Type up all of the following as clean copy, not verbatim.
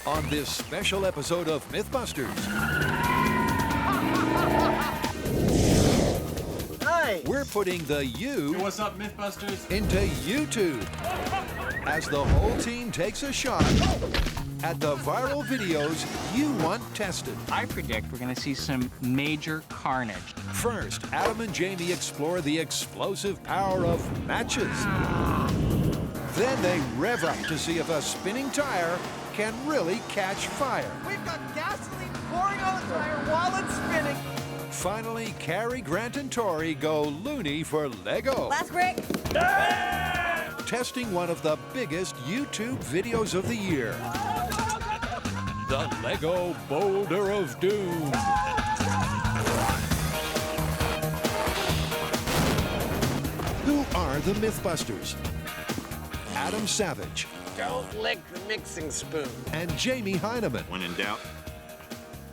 on this special episode of MythBusters. Hi! We're putting the U Hey, what's up, MythBusters? into YouTube as the whole team takes a shot at the viral videos you want tested. I predict we're going to see some major carnage. First, Adam and Jamie explore the explosive power of matches. Then they rev up to see if a spinning tire can really catch fire. We've got gasoline pouring on the tire while it's spinning. Finally, Carrie, Grant, and Tori go loony for Lego. Last break. Testing one of the biggest YouTube videos of the year. The Lego Boulder of Doom. Who are the MythBusters? Adam Savage Don't lick the mixing spoon. and Jamie Heineman. When in doubt,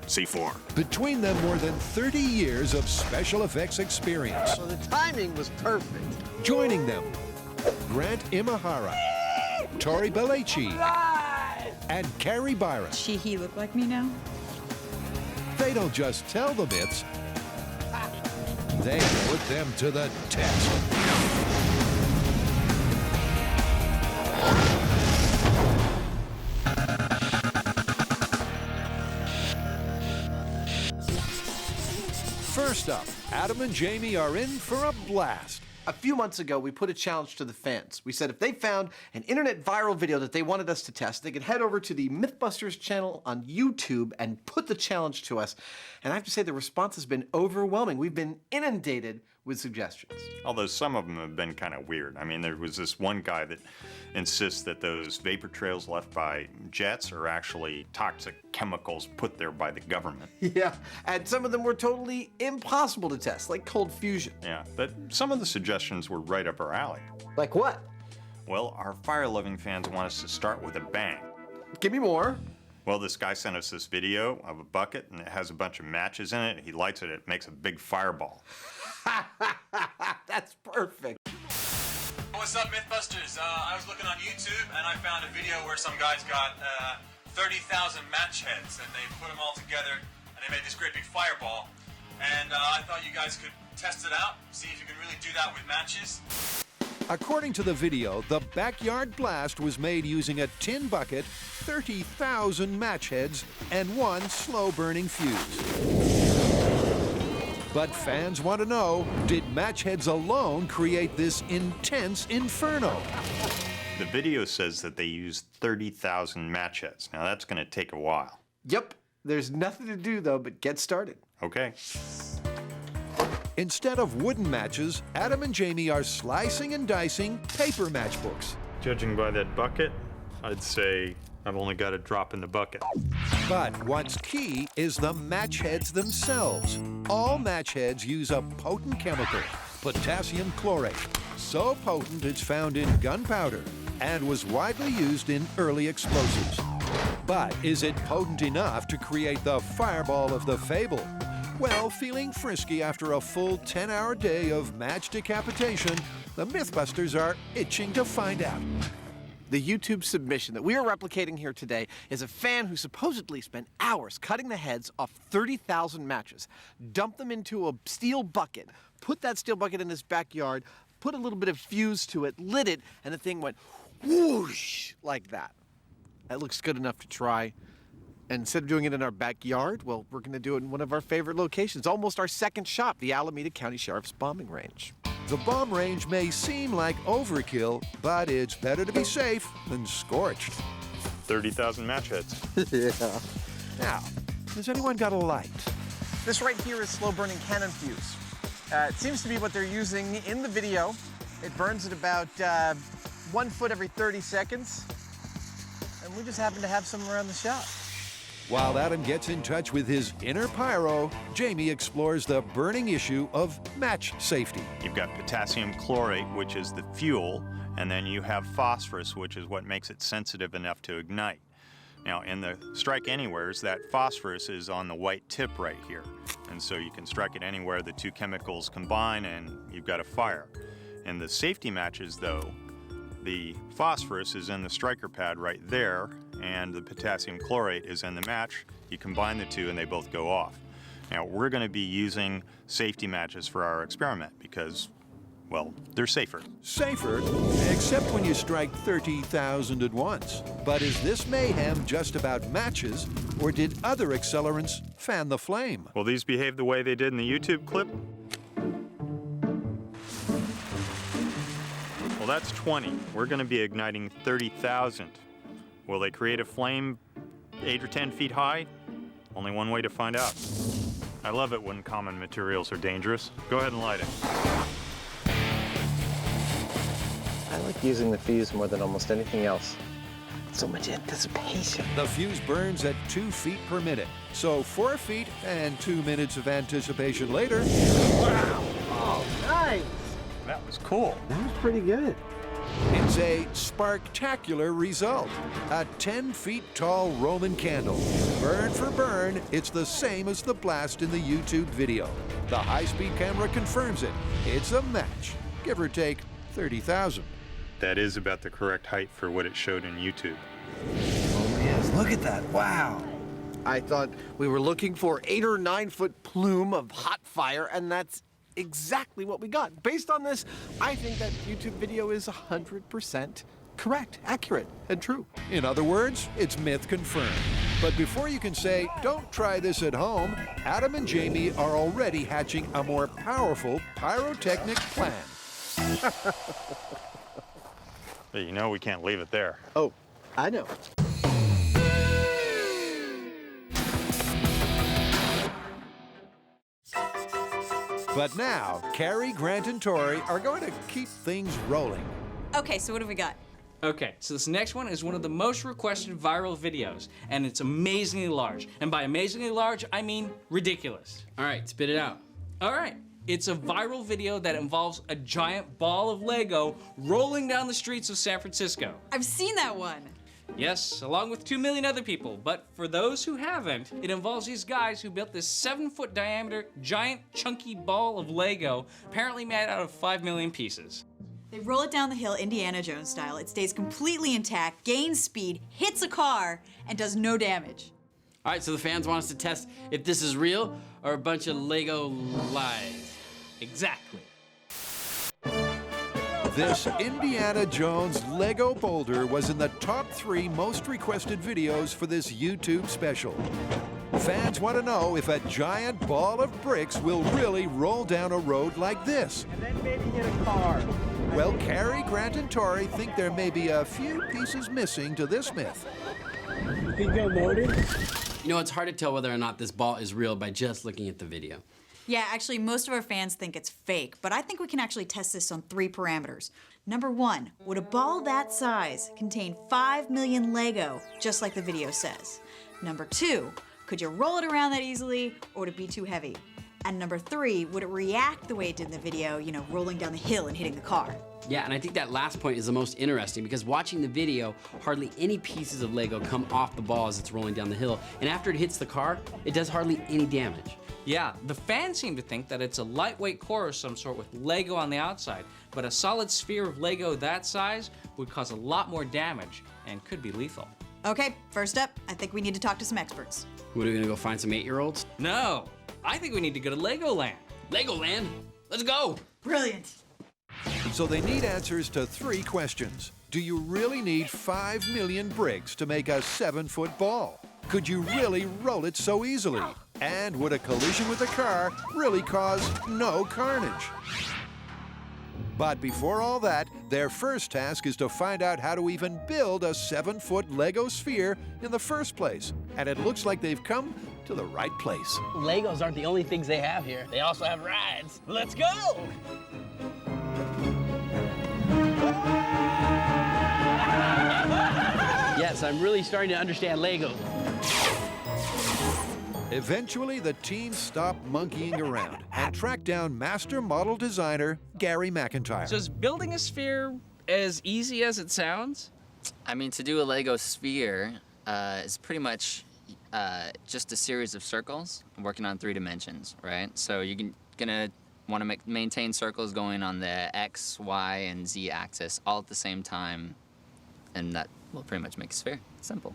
C4. Between them, more than 30 years of special effects experience. So the timing was perfect. Joining them, Grant Imahara, Tori Belleci, and Carrie Byron. He look like me now? They don't just tell the myths, they put them to the test. First up, Adam and Jamie are in for a blast. A few months ago, we put a challenge to the fans. We said if they found an internet viral video that they wanted us to test, they could head over to the MythBusters channel on YouTube and put the challenge to us. And I have to say, the response has been overwhelming. We've been inundated with suggestions. Although some of them have been kind of weird. I mean, there was this one guy that insists that those vapor trails left by jets are actually toxic chemicals put there by the government. Yeah, and some of them were totally impossible to test, like cold fusion. Yeah, but some of the suggestions were right up our alley. Like what? Well, our fire-loving fans want us to start with a bang. Give me more. Well, this guy sent us this video of a bucket, and it has a bunch of matches in it. He lights it, it makes a big fireball. That's perfect. What's up, MythBusters? I was looking on YouTube and I found a video where some guys got 30,000 match heads and they put them all together and they made this great big fireball. And I thought you guys could test it out, see if you can really do that with matches. According to the video, the backyard blast was made using a tin bucket, 30,000 match heads, and one slow-burning fuse. But fans want to know, did match heads alone create this intense inferno? The video says that they used 30,000 match heads. Now, that's going to take a while. Yep, there's nothing to do though but get started. Okay. Instead of wooden matches, Adam and Jamie are slicing and dicing paper matchbooks. Judging by that bucket, I'd say I've only got a drop in the bucket. But what's key is the match heads themselves. All match heads use a potent chemical, potassium chlorate. So potent it's found in gunpowder and was widely used in early explosives. But is it potent enough to create the fireball of the fable? Well, feeling frisky after a full 10-hour day of match decapitation, the MythBusters are itching to find out. The YouTube submission that we are replicating here today is a fan who supposedly spent hours cutting the heads off 30,000 matches, dumped them into a steel bucket, put that steel bucket in his backyard, put a little bit of fuse to it, lit it, and the thing went whoosh like that. That looks good enough to try. And instead of doing it in our backyard, well, we're going to do it in one of our favorite locations, almost our second shop, the Alameda County Sheriff's Bombing Range. The bomb range may seem like overkill, but it's better to be safe than scorched. 30,000 match heads. Yeah. Now, has anyone got a light? This right here is slow-burning cannon fuse. It seems to be what they're using in the video. It burns at about 1 foot every 30 seconds. And we just happen to have some around the shop. While Adam gets in touch with his inner pyro, Jamie explores the burning issue of match safety. You've got potassium chlorate, which is the fuel, and then you have phosphorus, which is what makes it sensitive enough to ignite. Now, in the strike anywheres, that phosphorus is on the white tip right here. And so you can strike it anywhere the two chemicals combine and you've got a fire. In the safety matches, though, the phosphorus is in the striker pad right there, and the potassium chlorate is in the match. You combine the two and they both go off. Now, we're going to be using safety matches for our experiment because, well, they're safer. Safer, except when you strike 30,000 at once. But is this mayhem just about matches, or did other accelerants fan the flame? Will these behave the way they did in the YouTube clip? Well, that's 20. We're going to be igniting 30,000. Will they create a flame 8 or 10 feet high? Only one way to find out. I love it when common materials are dangerous. Go ahead and light it. I like using the fuse more than almost anything else. So much anticipation. The fuse burns at 2 feet per minute. So 4 feet and 2 minutes of anticipation later. Wow! Oh, nice! That was cool. That was pretty good. It's a sparktacular result. A 10 feet tall Roman candle. Burn for burn, it's the same as the blast in the YouTube video. The high-speed camera confirms it. It's a match, give or take 30,000. That is about the correct height for what it showed in YouTube. Oh, yes, look at that. Wow. I thought we were looking for 8 or 9 foot plume of hot fire, and that's exactly what we got. Based on this, I think that YouTube video is 100% correct, accurate, and true. In other words, it's myth confirmed. But before you can say, don't try this at home, Adam and Jamie are already hatching a more powerful pyrotechnic plan. But you know we can't leave it there. Oh, I know. But now, Carrie, Grant, and Tori are going to keep things rolling. Okay, so what have we got? Okay, so this next one is one of the most requested viral videos, and it's amazingly large. And by amazingly large, I mean ridiculous. All right, spit it out. All right, it's a viral video that involves a giant ball of Lego rolling down the streets of San Francisco. I've seen that one. Yes, along with 2 million other people, but for those who haven't, it involves these guys who built this 7-foot diameter, giant, chunky ball of Lego, apparently made out of 5 million pieces. They roll it down the hill Indiana Jones style. It stays completely intact, gains speed, hits a car, and does no damage. All right, so the fans want us to test if this is real or a bunch of Lego lies. Exactly. This Indiana Jones Lego boulder was in the top 3 most requested videos for this YouTube special. Fans want to know if a giant ball of bricks will really roll down a road like this. And then maybe hit a car. Well, Carrie, Grant, and Tori think there may be a few pieces missing to this myth. You think they're loaded? You know, it's hard to tell whether or not this ball is real by just looking at the video. Yeah, actually, most of our fans think it's fake, but I think we can actually test this on 3 parameters. Number 1, would a ball that size contain 5 million Lego, just like the video says? Number 2, could you roll it around that easily, or would it be too heavy? And number 3, would it react the way it did in the video, you know, rolling down the hill and hitting the car? Yeah, and I think that last point is the most interesting because watching the video, hardly any pieces of Lego come off the ball as it's rolling down the hill, and after it hits the car, it does hardly any damage. Yeah, the fans seem to think that it's a lightweight core of some sort with Lego on the outside, but a solid sphere of Lego that size would cause a lot more damage and could be lethal. Okay, first up, I think we need to talk to some experts. What, are we gonna go find some 8-year-olds? No, I think we need to go to Legoland. Legoland? Let's go! Brilliant. So they need answers to 3 questions. Do you really need 5 million bricks to make a 7-foot ball? Could you really roll it so easily? And would a collision with a car really cause no carnage? But before all that, their first task is to find out how to even build a 7-foot Lego sphere in the first place. And it looks like they've come to the right place. Legos aren't the only things they have here. They also have rides. Let's go! Yes, I'm really starting to understand Lego. Eventually, the team stopped monkeying around and tracked down master model designer Gary McIntyre. So is building a sphere as easy as it sounds? I mean, to do a Lego sphere is pretty much just a series of circles working on 3 dimensions, right? So you're gonna want to maintain circles going on the X, Y, and Z axis all at the same time and that will pretty much make a sphere. Simple.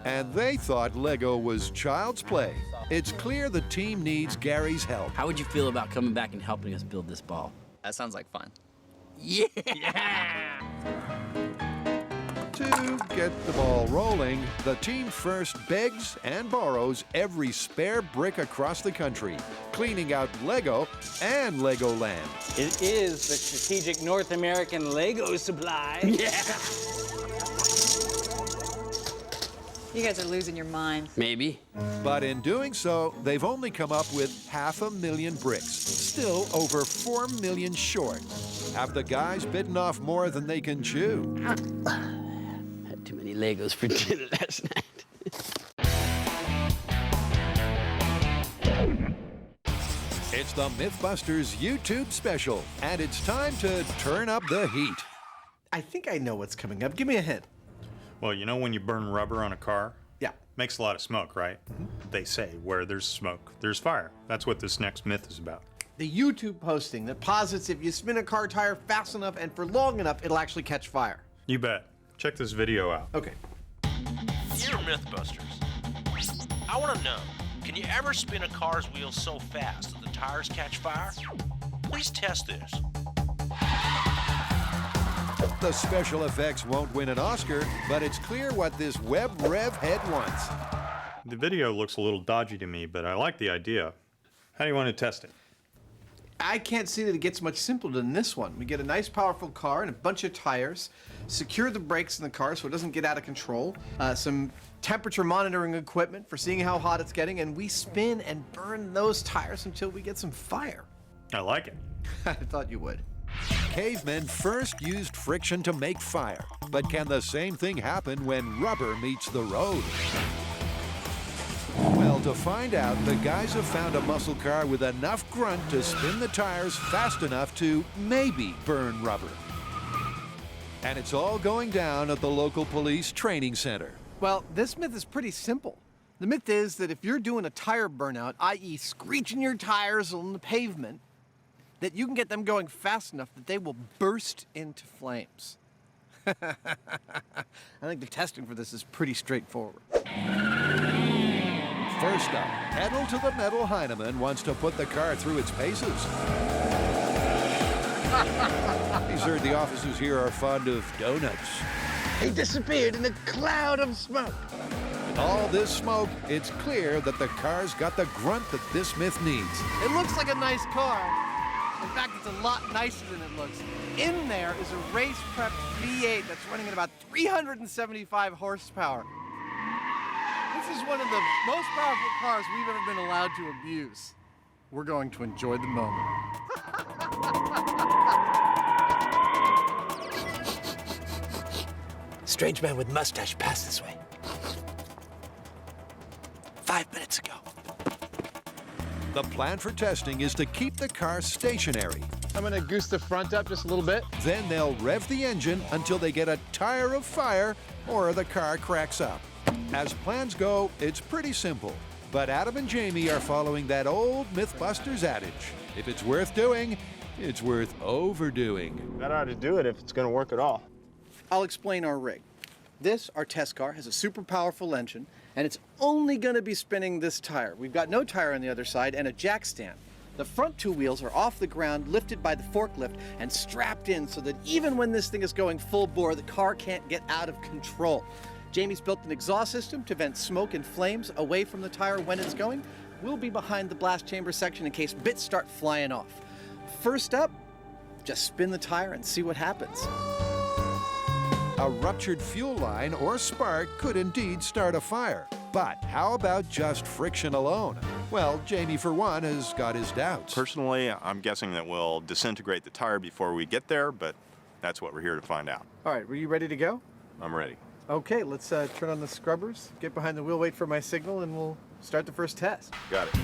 And they thought Lego was child's play. It's clear the team needs Gary's help. How would you feel about coming back and helping us build this ball? That sounds like fun. Yeah! To get the ball rolling, the team first begs and borrows every spare brick across the country, cleaning out Lego and Legoland. It is the strategic North American Lego supply. Yeah! You guys are losing your minds. Maybe. But in doing so, they've only come up with 500,000 bricks, still over 4 million short. Have the guys bitten off more than they can chew? Had too many Legos for dinner last night. It's the MythBusters YouTube special, and it's time to turn up the heat. I think I know what's coming up. Give me a hint. Well, you know when you burn rubber on a car? Yeah. Makes a lot of smoke, right? They say where there's smoke, there's fire. That's what this next myth is about. The YouTube posting that posits if you spin a car tire fast enough and for long enough, it'll actually catch fire. You bet. Check this video out. Okay. Dear MythBusters, I want to know, can you ever spin a car's wheels so fast that the tires catch fire? Please test this. The special effects won't win an Oscar, but it's clear what this web rev head wants. The video looks a little dodgy to me, but I like the idea. How do you want to test it? I can't see that it gets much simpler than this one. We get a nice powerful car and a bunch of tires, secure the brakes in the car so it doesn't get out of control, some temperature monitoring equipment for seeing how hot it's getting, and we spin and burn those tires until we get some fire. I like it. I thought you would. Cavemen first used friction to make fire, but can the same thing happen when rubber meets the road? Well, to find out, the guys have found a muscle car with enough grunt to spin the tires fast enough to maybe burn rubber. And it's all going down at the local police training center. Well, this myth is pretty simple. The myth is that if you're doing a tire burnout, i.e. screeching your tires on the pavement, that you can get them going fast enough that they will burst into flames. I think the testing for this is pretty straightforward. First up, pedal to the metal Heinemann wants to put the car through its paces. He's heard the officers here are fond of donuts. He disappeared in a cloud of smoke. With all this smoke, it's clear that the car's got the grunt that this myth needs. It looks like a nice car. In fact, it's a lot nicer than it looks. In there is a race-prepped V8 that's running at about 375 horsepower. This is one of the most powerful cars we've ever been allowed to abuse. We're going to enjoy the moment. Strange man with mustache passed this way. 5 minutes ago. The plan for testing is to keep the car stationary. I'm gonna goose the front up just a little bit. Then they'll rev the engine until they get a tire of fire or the car cracks up. As plans go, it's pretty simple. But Adam and Jamie are following that old MythBusters adage. If it's worth doing, it's worth overdoing. That ought to do it if it's gonna work at all. I'll explain our rig. This, our test car, has a super powerful engine, and it's only gonna be spinning this tire. We've got no tire on the other side and a jack stand. The front 2 wheels are off the ground, lifted by the forklift, and strapped in so that even when this thing is going full bore, the car can't get out of control. Jamie's built an exhaust system to vent smoke and flames away from the tire when it's going. We'll be behind the blast chamber section in case bits start flying off. First up, just spin the tire and see what happens. A ruptured fuel line or spark could indeed start a fire. But how about just friction alone? Well, Jamie, for one, has got his doubts. Personally, I'm guessing that we'll disintegrate the tire before we get there, but that's what we're here to find out. All right, were you ready to go? I'm ready. Okay, let's turn on the scrubbers, get behind the wheel, wait for my signal, and we'll start the first test. Got it.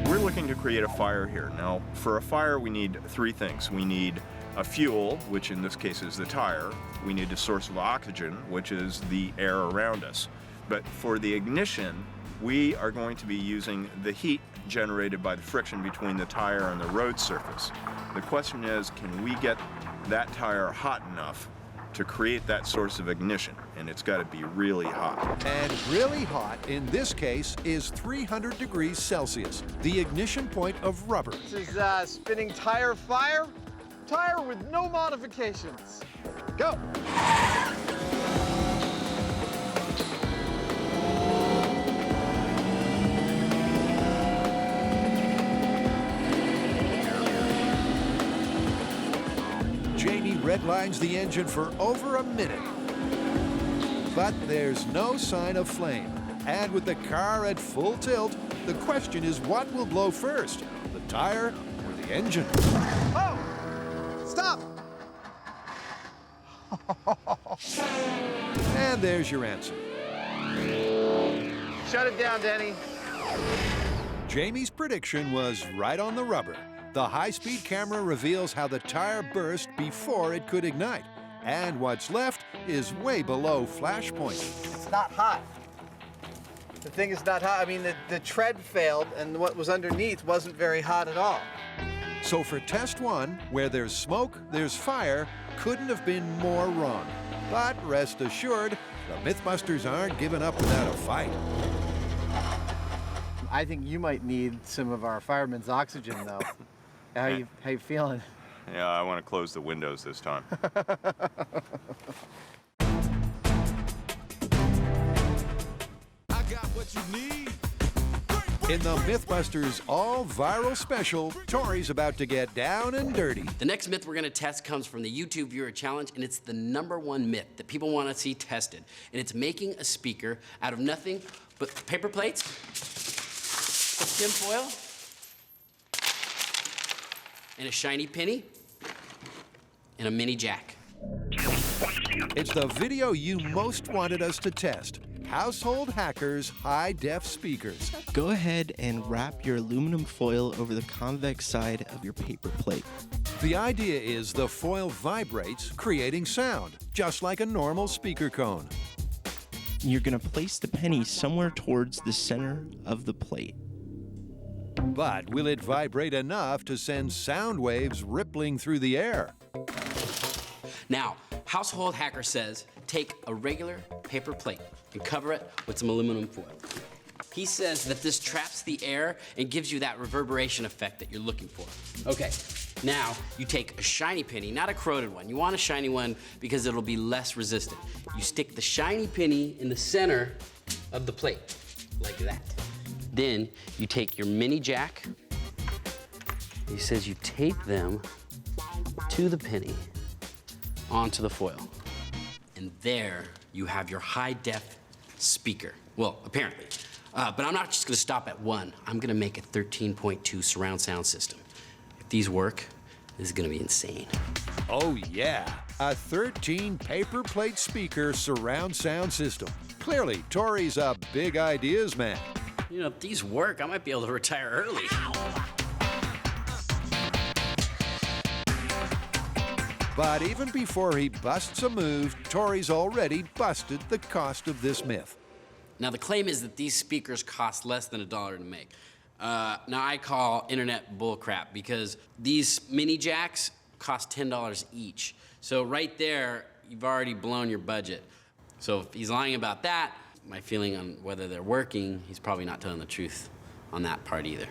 We're looking to create a fire here. Now, for a fire, we need 3 things. We need a fuel, which in this case is the tire. We need a source of oxygen, which is the air around us. But for the ignition, we are going to be using the heat generated by the friction between the tire and the road surface. The question is, can we get that tire hot enough to create that source of ignition, and it's got to be really hot. And really hot, in this case, is 300 degrees Celsius, the ignition point of rubber. This is spinning tire fire. Tire with no modifications. Go! Jamie redlines the engine for over a minute. But there's no sign of flame. And with the car at full tilt, the question is what will blow first, the tire or the engine? Oh! Stop! And there's your answer. Shut it down, Denny. Jamie's prediction was right on the rubber. The high-speed camera reveals how the tire burst before it could ignite. And what's left is way below flash point. It's not hot. The thing is not hot. I mean, the tread failed, and what was underneath wasn't very hot at all. So for test one, where there's smoke, there's fire, couldn't have been more wrong. But rest assured, the MythBusters aren't giving up without a fight. I think you might need some of our fireman's oxygen, though. How you feeling? Yeah, I want to close the windows this time. In the MythBusters all-viral special, Tori's about to get down and dirty. The next myth we're gonna test comes from the YouTube viewer challenge, and it's the #1 myth that people wanna see tested. And it's making a speaker out of nothing but paper plates, tin foil, and a shiny penny, and a mini jack. It's the video you most wanted us to test. Household Hackers high-def speakers. Go ahead and wrap your aluminum foil over the convex side of your paper plate. The idea is the foil vibrates, creating sound, just like a normal speaker cone. You're going to place the penny somewhere towards the center of the plate. But will it vibrate enough to send sound waves rippling through the air? Now, Household Hacker says take a regular paper plate and cover it with some aluminum foil. He says that this traps the air and gives you that reverberation effect that you're looking for. Okay, now you take a shiny penny, not a corroded one. You want a shiny one because it'll be less resistant. You stick the shiny penny in the center of the plate, like that. Then you take your mini jack. He says you tape them to the penny onto the foil. And there you have your high-def speaker. Well, apparently. But I'm not just gonna stop at one. I'm gonna make a 13.2 surround sound system. If these work, this is gonna be insane. Oh yeah, a 13 paper plate speaker surround sound system. Clearly, Tori's a big ideas man. You know, if these work, I might be able to retire early. But even before he busts a move, Tori's already busted the cost of this myth. Now, the claim is that these speakers cost less than $1 to make. Now, I call internet bullcrap because these mini jacks cost $10 each. So right there, you've already blown your budget. So if he's lying about that, my feeling on whether they're working, he's probably not telling the truth on that part either.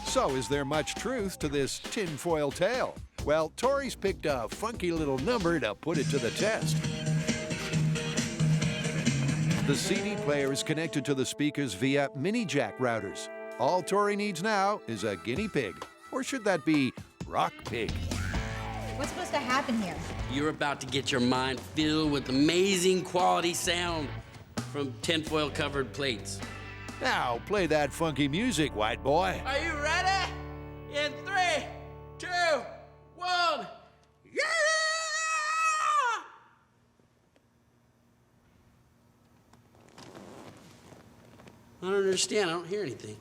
So is there much truth to this tinfoil tale? Well, Tori's picked a funky little number to put it to the test. The CD player is connected to the speakers via mini jack routers. All Tori needs now is a guinea pig. Or should that be rock pig? What's supposed to happen here? You're about to get your mind filled with amazing quality sound from tinfoil covered plates. Now, play that funky music, white boy. Are you ready? In 3, 2, 1, yeah! I don't understand. I don't hear anything.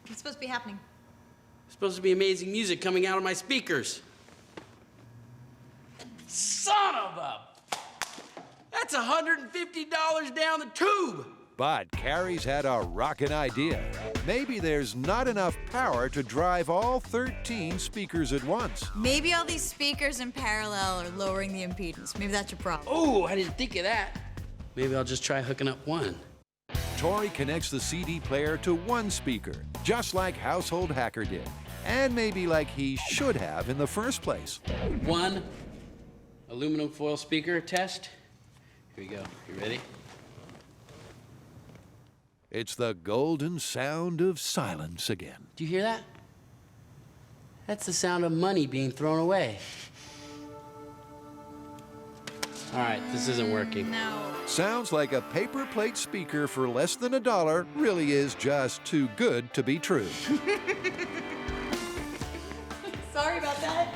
What's supposed to be happening? It's supposed to be amazing music coming out of my speakers. Son of a... That's $150 down the tube. But Carrie's had a rockin' idea. Maybe there's not enough power to drive all 13 speakers at once. Maybe all these speakers in parallel are lowering the impedance. Maybe that's your problem. Oh, I didn't think of that. Maybe I'll just try hooking up one. Tori connects the CD player to one speaker, just like Household Hacker did. And maybe like he should have in the first place. One aluminum foil speaker test. Here we go. You ready? It's the golden sound of silence again. Do you hear that? That's the sound of money being thrown away. All right, this isn't working. No. Sounds like a paper plate speaker for less than $1 really is just too good to be true. Sorry about that.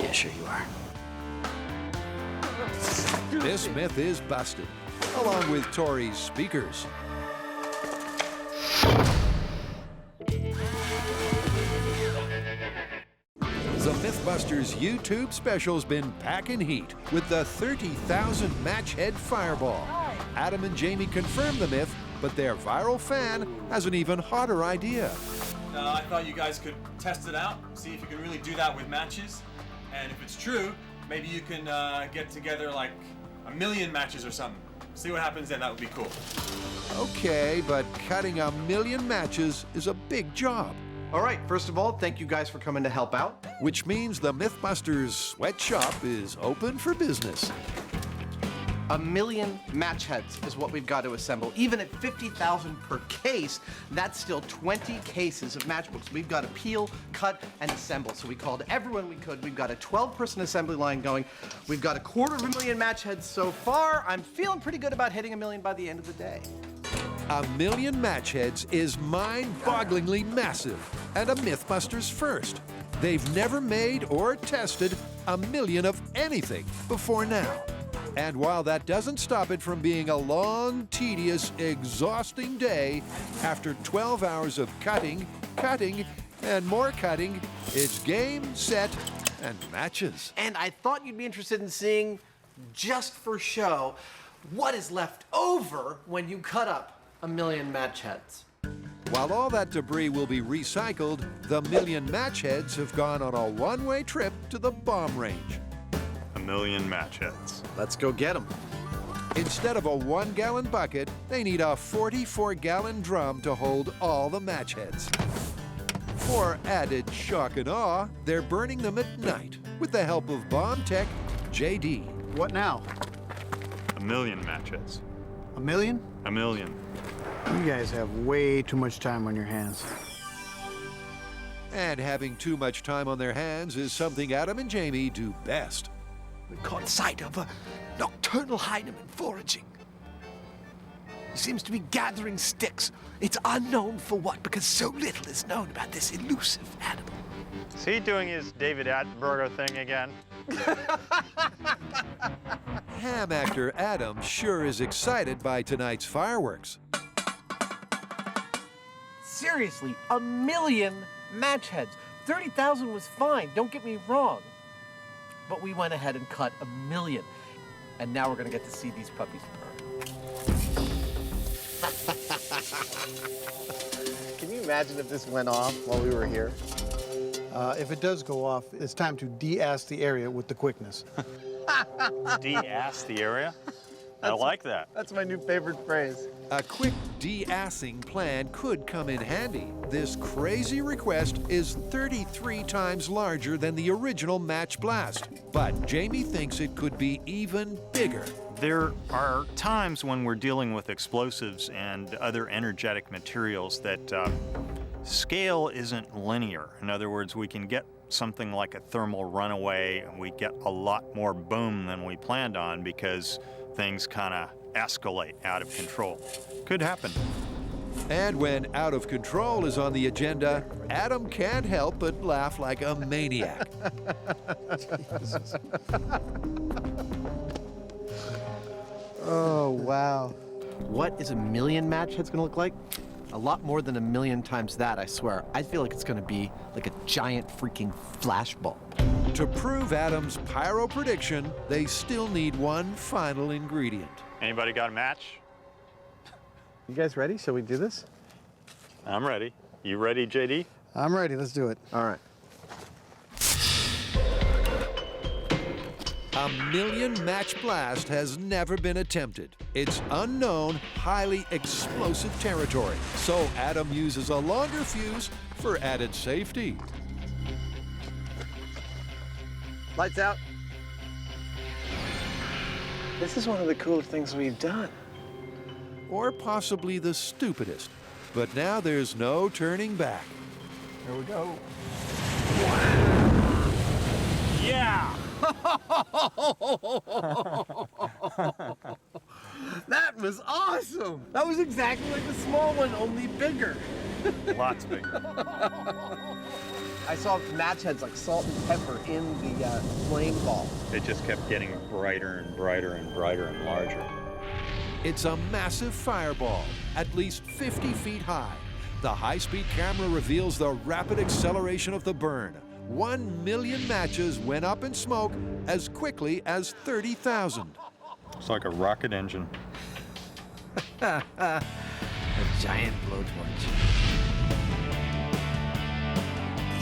Yeah, sure you are. This myth is busted, along with Tori's speakers. The MythBusters YouTube special's been packing heat with the 30,000 match head fireball. Adam and Jamie confirmed the myth, but their viral fan has an even hotter idea. I thought you guys could test it out, see if you can really do that with matches. And if it's true, maybe you can get together like 1 million matches or something. See what happens then, that would be cool. Okay, but cutting 1 million matches is a big job. All right, first of all, thank you guys for coming to help out. Which means the MythBusters sweatshop is open for business. 1 million match heads is what we've got to assemble. Even at 50,000 per case, that's still 20 cases of matchbooks we've got to peel, cut, and assemble. So we called everyone we could. We've got a 12-person assembly line going. We've got 250,000 match heads so far. I'm feeling pretty good about hitting 1 million by the end of the day. 1 million match heads is mind-bogglingly massive and a MythBusters first. They've never made or tested 1 million of anything before now. And while that doesn't stop it from being a long, tedious, exhausting day, after 12 hours of cutting, and more cutting, it's game, set, and matches. And I thought you'd be interested in seeing, just for show, what is left over when you cut up 1 million match heads. While all that debris will be recycled, the 1 million match heads have gone on a one-way trip to the bomb range. 1 million match heads. Let's go get them. Instead of a 1-gallon bucket, they need a 44-gallon drum to hold all the match heads. For added shock and awe, they're burning them at night with the help of bomb tech JD. What now? 1 million match heads. 1 million? 1 million. You guys have way too much time on your hands. And having too much time on their hands is something Adam and Jamie do best. We caught sight of a nocturnal Heinemann foraging. He seems to be gathering sticks. It's unknown for what, because so little is known about this elusive animal. Is he doing his David Attenborough thing again? Ham actor Adam sure is excited by tonight's fireworks. Seriously, 1 million match heads. 30,000 was fine, don't get me wrong. But we went ahead and cut 1 million. And now we're gonna get to see these puppies burn. Can you imagine if this went off while we were here? If it does go off, it's time to de-ass the area with the quickness. De-ass the area? I like that. That's my new favorite phrase. A quick de-assing plan could come in handy. This crazy request is 33 times larger than the original match blast, but Jamie thinks it could be even bigger. There are times when we're dealing with explosives and other energetic materials that scale isn't linear. In other words, we can get something like a thermal runaway, and we get a lot more boom than we planned on because things kind of escalate out of control. Could happen. And when out of control is on the agenda, Adam can't help but laugh like a maniac. Oh, wow. What is 1 million match heads gonna look like? A lot more than 1 million times that, I swear. I feel like it's gonna be like a giant freaking flashbulb. To prove Adam's pyro prediction, they still need one final ingredient. Anybody got a match? You guys ready? Shall we do this? I'm ready. You ready, JD? I'm ready. Let's do it. All right. 1,000,000 match blast has never been attempted. It's unknown, highly explosive territory, so Adam uses a longer fuse for added safety. Lights out. This is one of the coolest things we've done. Or possibly the stupidest. But now there's no turning back. Here we go. Yeah! That was awesome! That was exactly like the small one, only bigger. Lots bigger. I saw match heads like salt and pepper in the flame ball. It just kept getting brighter and brighter and brighter and larger. It's a massive fireball, at least 50 feet high. The high-speed camera reveals the rapid acceleration of the burn. 1,000,000 matches went up in smoke as quickly as 30,000. It's like a rocket engine. A giant blowtorch.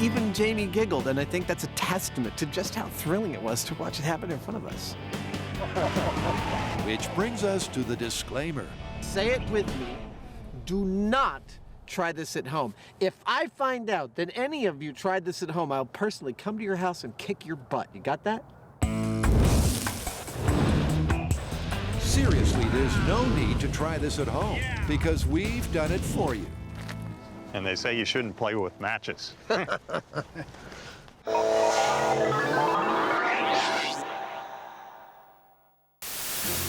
Even Jamie giggled, and I think that's a testament to just how thrilling it was to watch it happen in front of us. Which brings us to the disclaimer. Say it with me. Do not try this at home. If I find out that any of you tried this at home, I'll personally come to your house and kick your butt. You got that? Seriously, there's no need to try this at home because we've done it for you. And they say you shouldn't play with matches.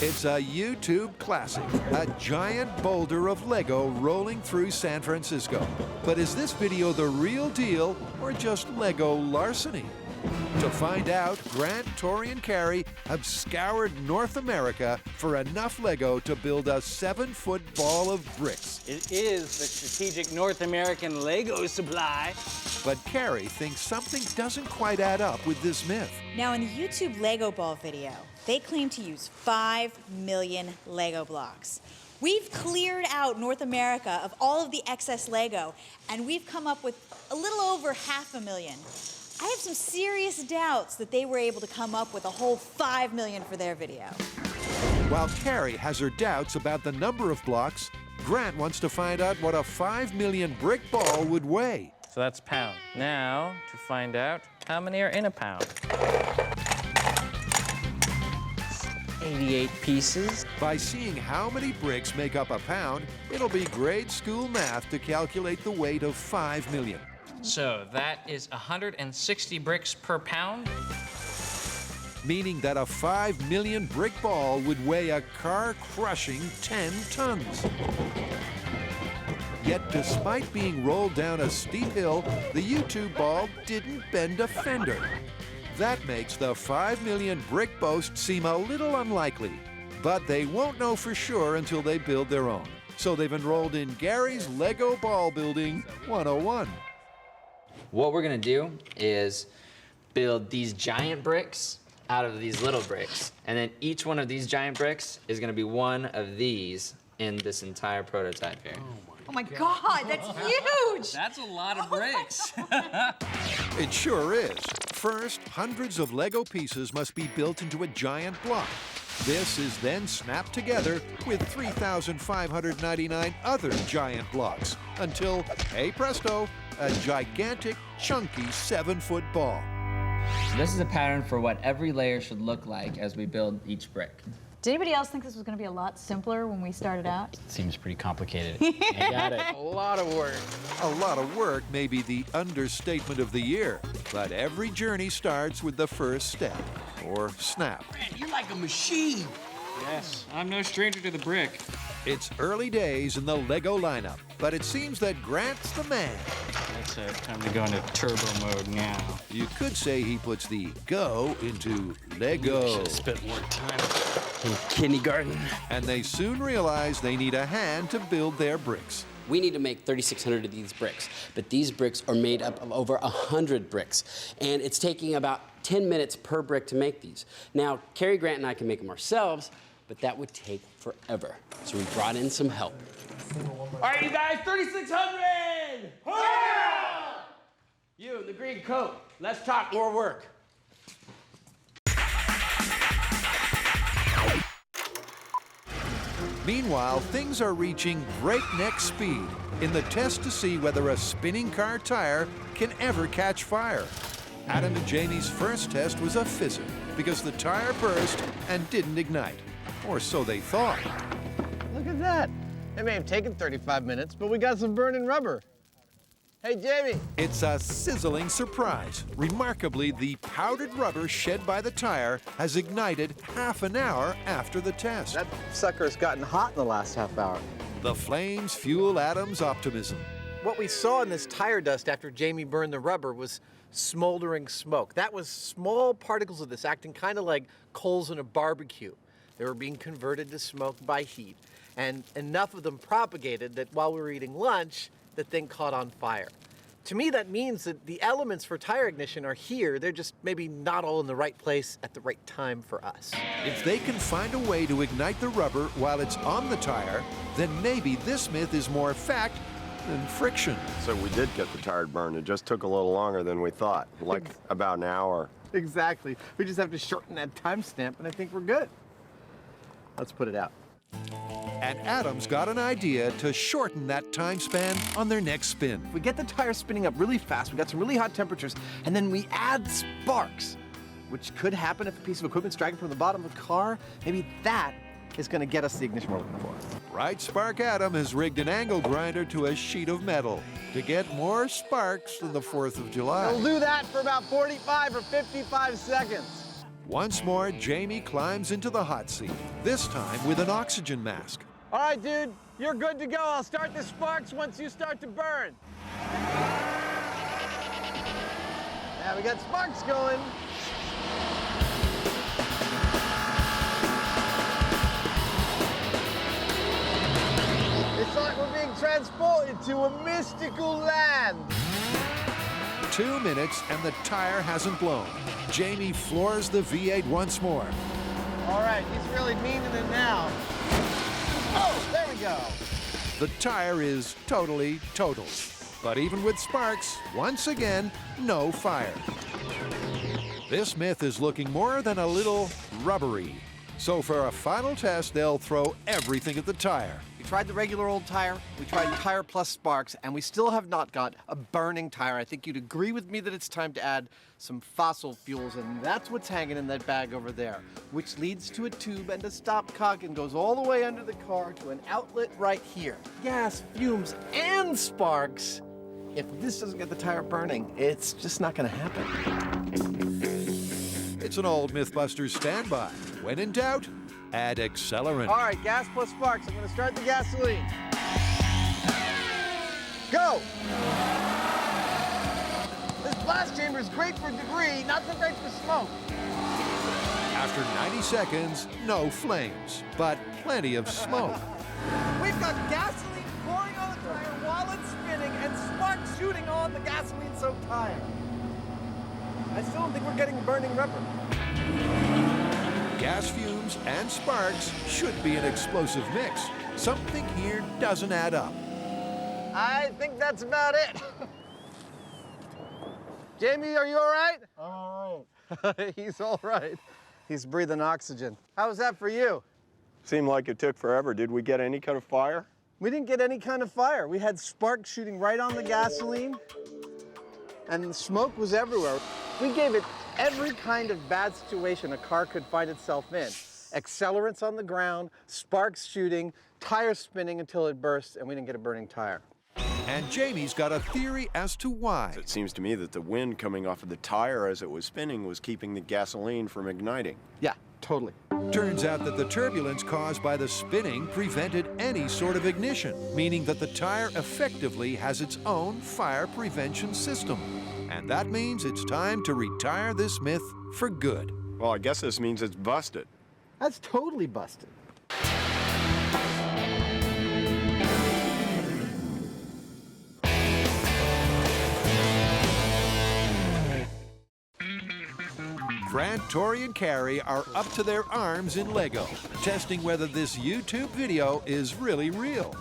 It's a YouTube classic, a giant boulder of Lego rolling through San Francisco. But is this video the real deal or just Lego larceny? To find out, Grant, Tori, and Carrie have scoured North America for enough Lego to build a 7-foot ball of bricks. It is the strategic North American Lego supply. But Carrie thinks something doesn't quite add up with this myth. Now, in the YouTube Lego ball video, they claim to use 5 million Lego blocks. We've cleared out North America of all of the excess Lego, and we've come up with a little over 500,000. I have some serious doubts that they were able to come up with a whole 5 million for their video. While Carrie has her doubts about the number of blocks, Grant wants to find out what a 5 million brick ball would weigh. So that's pound. Now, to find out how many are in a pound. 88 pieces. By seeing how many bricks make up a pound, it'll be grade school math to calculate the weight of 5 million. So that is 160 bricks per pound? Meaning that a 5 million brick ball would weigh a car-crushing 10 tons. Yet despite being rolled down a steep hill, the YouTube ball didn't bend a fender. That makes the 5 million brick boast seem a little unlikely, but they won't know for sure until they build their own. So they've enrolled in Gary's Lego Ball Building 101. What we're gonna do is build these giant bricks out of these little bricks. And then each one of these giant bricks is gonna be one of these in this entire prototype here. Oh my God, that's huge! That's a lot of bricks. It sure is. First, hundreds of Lego pieces must be built into a giant block. This is then snapped together with 3,599 other giant blocks until, hey presto, a gigantic, chunky 7-foot ball. This is a pattern for what every layer should look like as we build each brick. Did anybody else think this was going to be a lot simpler when we started out? Seems pretty complicated. I got it. A lot of work. A lot of work may be the understatement of the year, but every journey starts with the first step, or snap. Man, you're like a machine. Yes, I'm no stranger to the brick. It's early days in the Lego lineup, but it seems that Grant's the man. It's time to go into turbo mode now. You could say he puts the go into Lego. Should have spent more time in kindergarten. And they soon realize they need a hand to build their bricks. We need to make 3,600 of these bricks, but these bricks are made up of over 100 bricks, and it's taking about 10 minutes per brick to make these. Now, Cary Grant and I can make them ourselves, but that would take forever. So we brought in some help. All right, you guys, 3,600! Yeah! You in the green coat, let's talk more work. Meanwhile, things are reaching breakneck speed in the test to see whether a spinning car tire can ever catch fire. Adam and Jamie's first test was a fizzer because the tire burst and didn't ignite. Or so they thought. Look at that. It may have taken 35 minutes, but we got some burning rubber. Hey, Jamie. It's a sizzling surprise. Remarkably, the powdered rubber shed by the tire has ignited half an hour after the test. That sucker's gotten hot in the last half hour. The flames fuel Adam's optimism. What we saw in this tire dust after Jamie burned the rubber was smoldering smoke. That was small particles of this acting kind of like coals in a barbecue. They were being converted to smoke by heat. And enough of them propagated that while we were eating lunch, the thing caught on fire. To me, that means that the elements for tire ignition are here. They're just maybe not all in the right place at the right time for us. If they can find a way to ignite the rubber while it's on the tire, then maybe this myth is more fact than friction. So we did get the tire burned. It just took a little longer than we thought, like about an hour. Exactly. We just have to shorten that timestamp, and I think we're good. Let's put it out. And Adam's got an idea to shorten that time span on their next spin. We get the tire spinning up really fast, we got some really hot temperatures, and then we add sparks, which could happen if a piece of equipment's dragging from the bottom of the car. Maybe that is going to get us the ignition we're looking for. Right Spark Adam has rigged an angle grinder to a sheet of metal to get more sparks than the 4th of July. We'll do that for about 45 or 55 seconds. Once more, Jamie climbs into the hot seat, this time with an oxygen mask. All right, dude, you're good to go. I'll start the sparks once you start to burn. Yeah, we got sparks going. It's like we're being transported to a mystical land. 2 minutes and the tire hasn't blown. Jamie floors the V8 once more. All right, he's really meaning it now. Oh, there we go. The tire is totally total. But even with sparks, once again, no fire. This myth is looking more than a little rubbery. So for a final test, they'll throw everything at the tire. We tried the regular old tire, we tried tire plus sparks, and we still have not got a burning tire. I think you'd agree with me that it's time to add some fossil fuels, and that's what's hanging in that bag over there, which leads to a tube and a stopcock and goes all the way under the car to an outlet right here. Gas, fumes, and sparks. If this doesn't get the tire burning, it's just not gonna happen. It's an old MythBusters standby. When in doubt, add accelerant. All right, gas plus sparks. I'm gonna start the gasoline. Go! This blast chamber is great for debris, not so great for smoke. After 90 seconds, no flames, but plenty of smoke. We've got gasoline pouring on the tire while it's spinning and sparks shooting on the gasoline-soaked tire. I still don't think we're getting burning rubber. Gas fumes and sparks should be an explosive mix. Something here doesn't add up. I think that's about it. Jamie, are you all right? I'm all right. He's all right. He's breathing oxygen. How was that for you? Seemed like it took forever. Did we get any kind of fire? We didn't get any kind of fire. We had sparks shooting right on the gasoline, and the smoke was everywhere. We gave it every kind of bad situation a car could find itself in. Accelerants on the ground, sparks shooting, tires spinning until it burst, and we didn't get a burning tire. And Jamie's got a theory as to why. It seems to me that the wind coming off of the tire as it was spinning was keeping the gasoline from igniting. Yeah, totally. Turns out that the turbulence caused by the spinning prevented any sort of ignition, meaning that the tire effectively has its own fire prevention system. And that means it's time to retire this myth for good. Well, I guess this means it's busted. That's totally busted. Grant, Tori, and Carrie are up to their arms in Lego, testing whether this YouTube video is really real.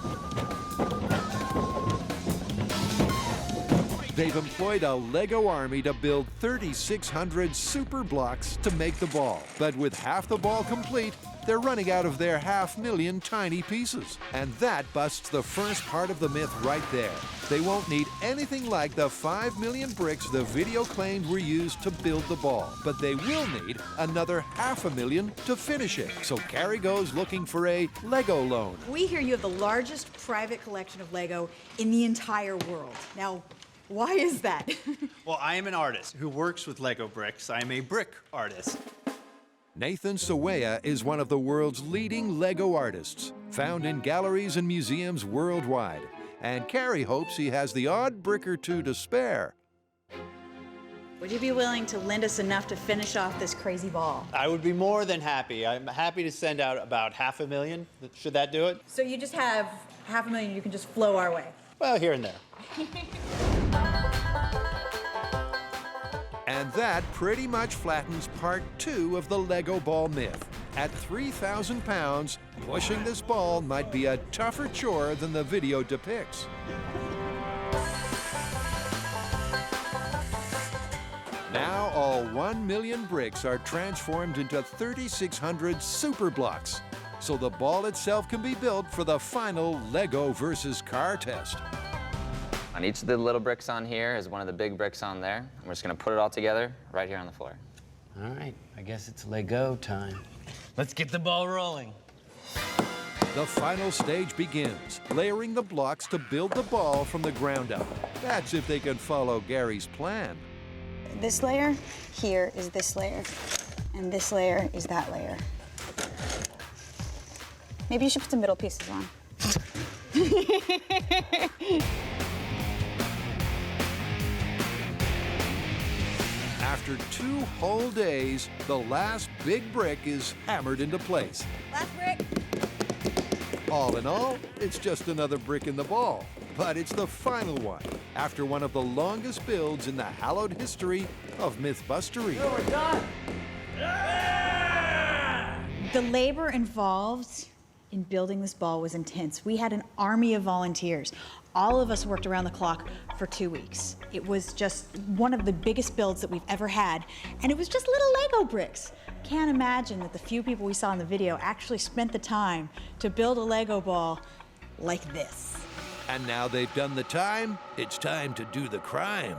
They've employed a Lego army to build 3,600 super blocks to make the ball. But with half the ball complete, they're running out of their 500,000 tiny pieces. And that busts the first part of the myth right there. They won't need anything like the 5 million bricks the video claimed were used to build the ball. But they will need another 500,000 to finish it. So Carrie goes looking for a Lego loan. We hear you have the largest private collection of Lego in the entire world. Now, why is that? Well, I am an artist who works with Lego bricks. I am a brick artist. Nathan Sawaya is one of the world's leading Lego artists, found in galleries and museums worldwide. And Carrie hopes he has the odd brick or two to spare. Would you be willing to lend us enough to finish off this crazy ball? I would be more than happy. I'm happy to send out about 500,000. Should that do it? So you just have 500,000 you can just flow our way? Well, here and there. And that pretty much flattens part 2 of the Lego ball myth. At 3,000 pounds, pushing this ball might be a tougher chore than the video depicts. Now all 1 million bricks are transformed into 3,600 super blocks, so the ball itself can be built for the final Lego versus car test. On each of the little bricks on here is one of the big bricks on there. And we're just gonna put it all together right here on the floor. All right, I guess it's Lego time. Let's get the ball rolling. The final stage begins, layering the blocks to build the ball from the ground up. That's if they can follow Gary's plan. This layer here is this layer, and this layer is that layer. Maybe you should put the middle pieces on. After 2 whole days, the last big brick is hammered into place. Last brick. All in all, it's just another brick in the ball. But it's the final one, after one of the longest builds in the hallowed history of MythBustery. We're done! The labor involved in building this ball was intense. We had an army of volunteers. All of us worked around the clock for 2 weeks. It was just one of the biggest builds that we've ever had, and it was just little Lego bricks. Can't imagine that the few people we saw in the video actually spent the time to build a Lego ball like this. And now they've done the time, it's time to do the crime.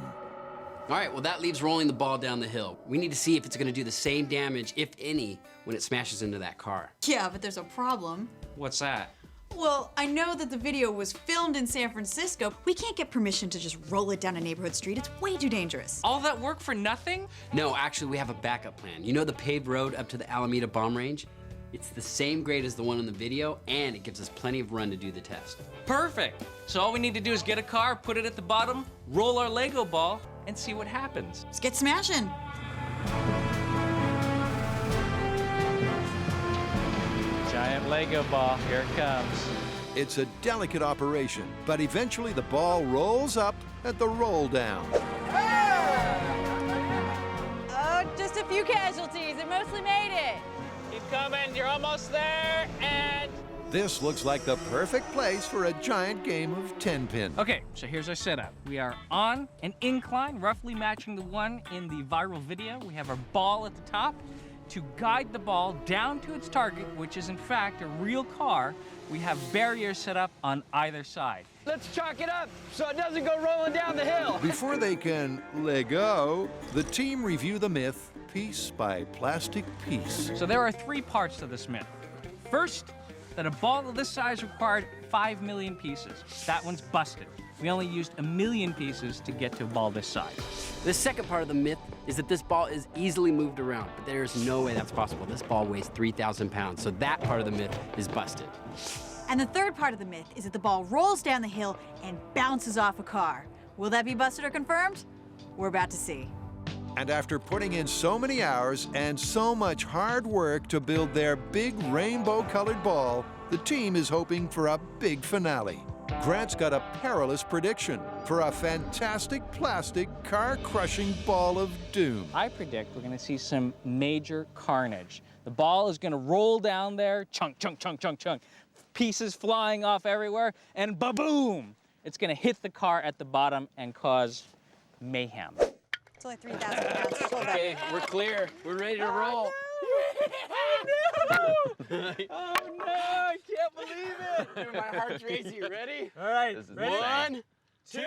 All right, well, that leaves rolling the ball down the hill. We need to see if it's gonna do the same damage, if any, when it smashes into that car. Yeah, but there's a problem. What's that? Well, I know that the video was filmed in San Francisco. We can't get permission to just roll it down a neighborhood street. It's way too dangerous. All that work for nothing? No, actually, we have a backup plan. You know the paved road up to the Alameda bomb range? It's the same grade as the one in the video, and it gives us plenty of run to do the test. Perfect. So all we need to do is get a car, put it at the bottom, roll our Lego ball, and see what happens. Let's get smashing. Giant Lego ball, here it comes. It's a delicate operation, but eventually the ball rolls up at the roll down. Oh, just a few casualties. It mostly made it. Keep coming, you're almost there, and... This looks like the perfect place for a giant game of 10-pin. Okay, so here's our setup. We are on an incline, roughly matching the one in the viral video. We have our ball at the top. To guide the ball down to its target, which is in fact a real car, we have barriers set up on either side. Let's chalk it up so it doesn't go rolling down the hill. Before they can let go, the team review the myth piece by plastic piece. So there are 3 parts to this myth. First, that a ball of this size required 5 million pieces. That one's busted. We only used 1 million pieces to get to a ball this size. The second part of the myth is that this ball is easily moved around, but there's no way that's possible. This ball weighs 3,000 pounds, so that part of the myth is busted. And the third part of the myth is that the ball rolls down the hill and bounces off a car. Will that be busted or confirmed? We're about to see. And after putting in so many hours and so much hard work to build their big rainbow-colored ball, the team is hoping for a big finale. Grant's got a perilous prediction for a fantastic plastic car-crushing ball of doom. I predict we're going to see some major carnage. The ball is going to roll down there, chunk, chunk, chunk, chunk, chunk, pieces flying off everywhere, and ba-boom! It's going to hit the car at the bottom and cause mayhem. It's only 3,000 pounds. Okay, we're clear. We're ready to roll. Oh no! I can't believe it! My heart's racing. You ready? All right, This is ready? insane. 1, 2,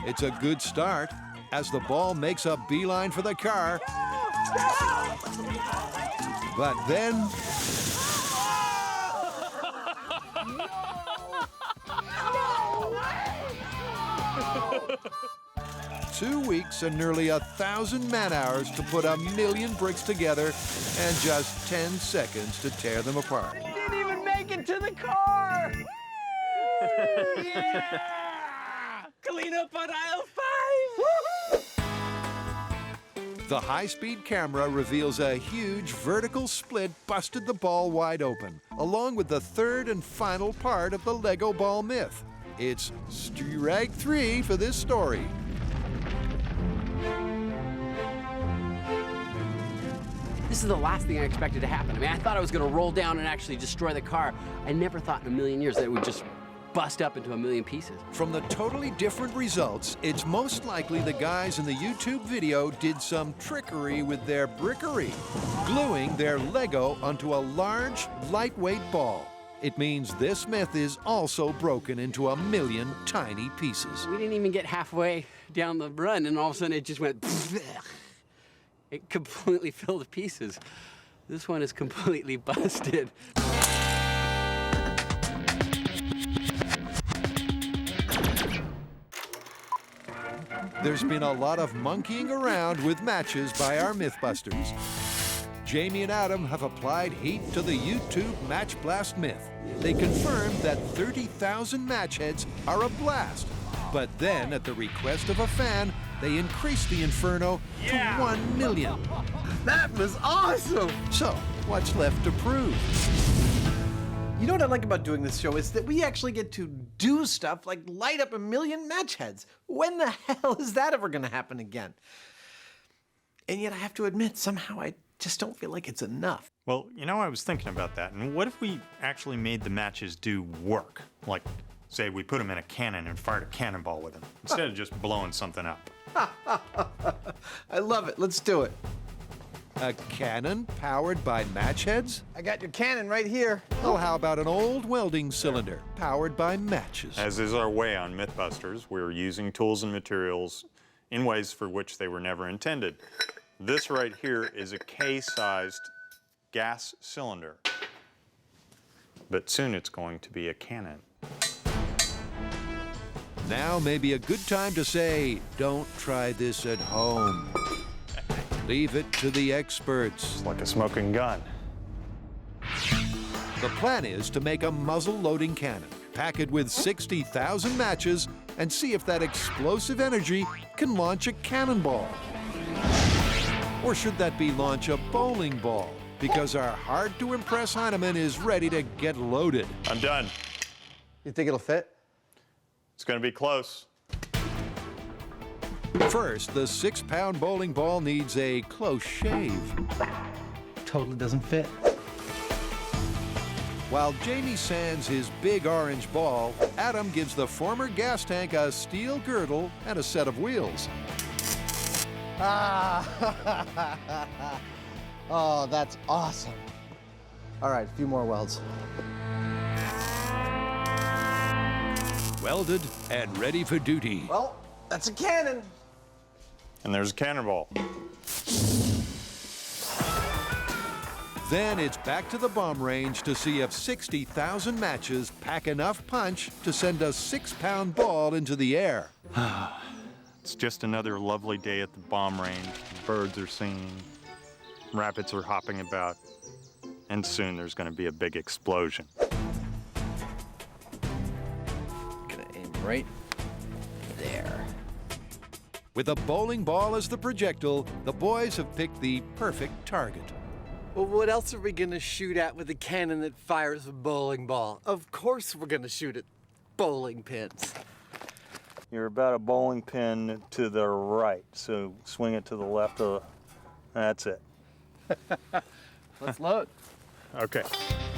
3. It's a good start as the ball makes a beeline for the car. But then... 2 weeks and nearly 1,000 man-hours to put 1,000,000 bricks together and just 10 seconds to tear them apart. Didn't even make it to the car! Yeah! Clean up on aisle 5! The high-speed camera reveals a huge vertical split busted the ball wide open, along with the third and final part of the Lego ball myth. It's strike 3 for this story. This is the last thing I expected to happen. I mean, I thought I was going to roll down and actually destroy the car. I never thought in a million years that it would just bust up into 1,000,000 pieces. From the totally different results, it's most likely the guys in the YouTube video did some trickery with their brickery, gluing their Lego onto a large, lightweight ball. It means this myth is also broken into 1,000,000 tiny pieces. We didn't even get halfway down the run, and all of a sudden it just went... It completely filled to pieces. This one is completely busted. There's been a lot of monkeying around with matches by our MythBusters. Jamie and Adam have applied heat to the YouTube Match Blast myth. They confirmed that 30,000 match heads are a blast. But then, at the request of a fan, they increased the inferno to 1,000,000. That was awesome! So, what's left to prove? You know what I like about doing this show is that we actually get to do stuff like light up 1,000,000 match heads. When the hell is that ever going to happen again? And yet I have to admit, somehow I just don't feel like it's enough. Well, you know, I was thinking about that, and what if we actually made the matches do work? Like, say we put them in a cannon and fired a cannonball with them, instead of just blowing something up. I love it. Let's do it. A cannon powered by match heads? I got your cannon right here. Oh, how about an old welding cylinder powered by matches? As is our way on MythBusters, we're using tools and materials in ways for which they were never intended. This right here is a K-sized gas cylinder, but soon it's going to be a cannon. Now may be a good time to say, don't try this at home. Leave it to the experts. It's like a smoking gun. The plan is to make a muzzle-loading cannon, pack it with 60,000 matches, and see if that explosive energy can launch a cannonball. Or should that be launch a bowling ball? Because our hard-to-impress Heineman is ready to get loaded. I'm done. You think it'll fit? It's going to be close. First, the 6-pound bowling ball needs a close shave. Totally doesn't fit. While Jamie sands his big orange ball, Adam gives the former gas tank a steel girdle and a set of wheels. Oh, that's awesome. All right, a few more welds. Welded and ready for duty. Well, that's a cannon. And there's a cannonball. Then it's back to the bomb range to see if 60,000 matches pack enough punch to send a 6-pound ball into the air. It's just another lovely day at the bomb range. Birds are singing, rabbits are hopping about, and soon there's going to be a big explosion. Gonna aim right there. With a bowling ball as the projectile, the boys have picked the perfect target. Well, what else are we gonna shoot at with a cannon that fires a bowling ball? Of course we're gonna shoot at bowling pins. You're about a bowling pin to the right, so swing it to the left of that's it. Let's load. Okay.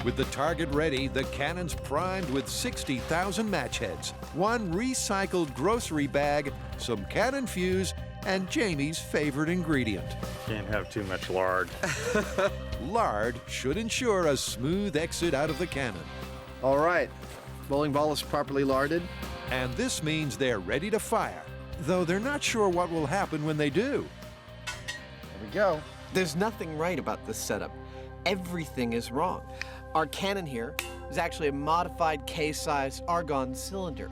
With the target ready, the cannon's primed with 60,000 match heads, one recycled grocery bag, some cannon fuse, and Jamie's favorite ingredient. Can't have too much lard. Lard should ensure a smooth exit out of the cannon. All right, bowling ball is properly larded. And this means they're ready to fire, though they're not sure what will happen when they do. There we go. There's nothing right about this setup. Everything is wrong. Our cannon here is actually a modified K-size argon cylinder.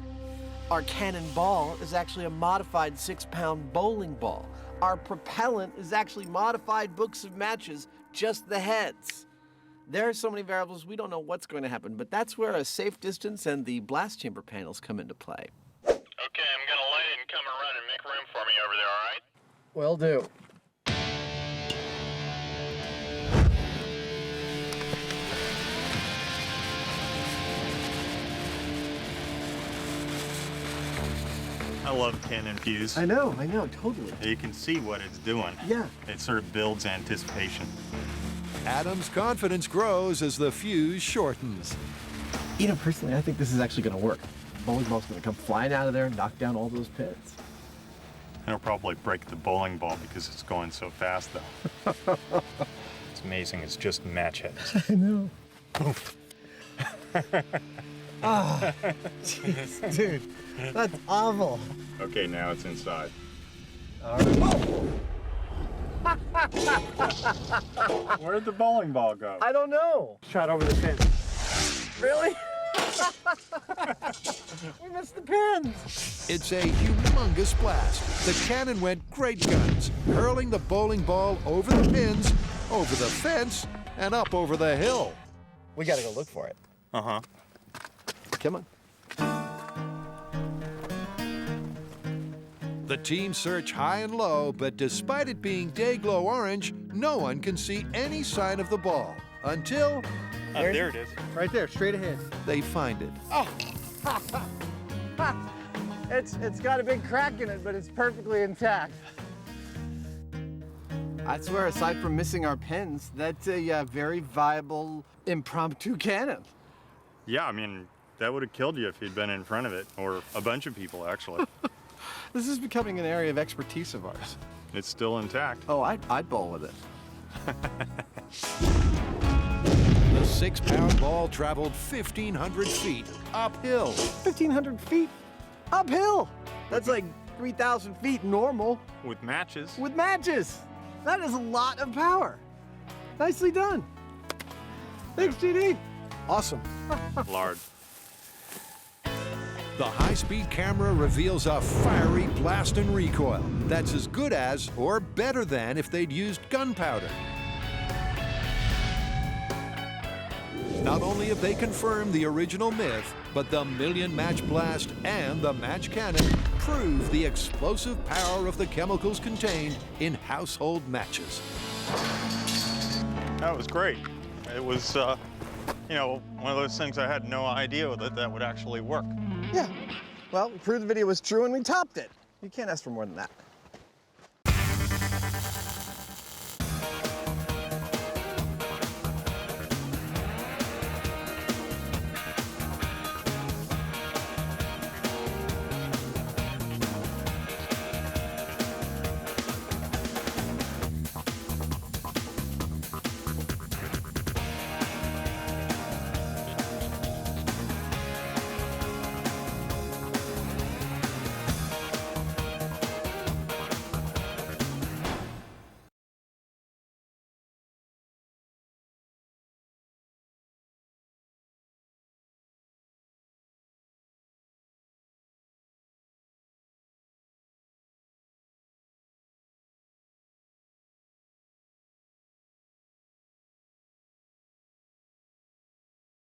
Our cannon ball is actually a modified 6-pound bowling ball. Our propellant is actually modified books of matches, just the heads. There are so many variables, we don't know what's going to happen, but that's where a safe distance and the blast chamber panels come into play. Okay, I'm gonna light it and come around and make room for me over there, all right? Will do. I love cannon fuse. I know, totally. You can see what it's doing. Yeah. It sort of builds anticipation. Adam's confidence grows as the fuse shortens. You know, personally, I think this is actually going to work. Bowling ball's going to come flying out of there and knock down all those pins. It'll probably break the bowling ball because it's going so fast, though. It's amazing. It's just match heads. I know. Ah, jeez, dude, that's awful. Okay, now it's inside. All right. Where'd the bowling ball go? I don't know. Shot over the pin. Really? We missed the pins. It's a humongous blast. The cannon went great guns, hurling the bowling ball over the pins, over the fence, and up over the hill. We got to go look for it. Uh-huh. Come on. The team search high and low, but despite it being day-glow orange, no one can see any sign of the ball until... there it is. Right there, straight ahead. They find it. Oh! It's got a big crack in it, but it's perfectly intact. I swear, aside from missing our pins, that's a very viable impromptu cannon. Yeah, I mean, that would have killed you if you'd been in front of it, or a bunch of people, actually. This is becoming an area of expertise of ours. It's still intact. Oh, I'd bowl with it. The 6-pound ball traveled 1,500 feet uphill. 1,500 feet uphill? That's like 3,000 feet normal. With matches. With matches. That is a lot of power. Nicely done. Thanks, GD. Awesome. Lard. The high-speed camera reveals a fiery blast and recoil that's as good as or better than if they'd used gunpowder. Not only have they confirmed the original myth, but the million-match blast and the match cannon prove the explosive power of the chemicals contained in household matches. That was great. It was, you know, one of those things I had no idea that would actually work. Yeah. Well, we proved the video was true and we topped it. You can't ask for more than that.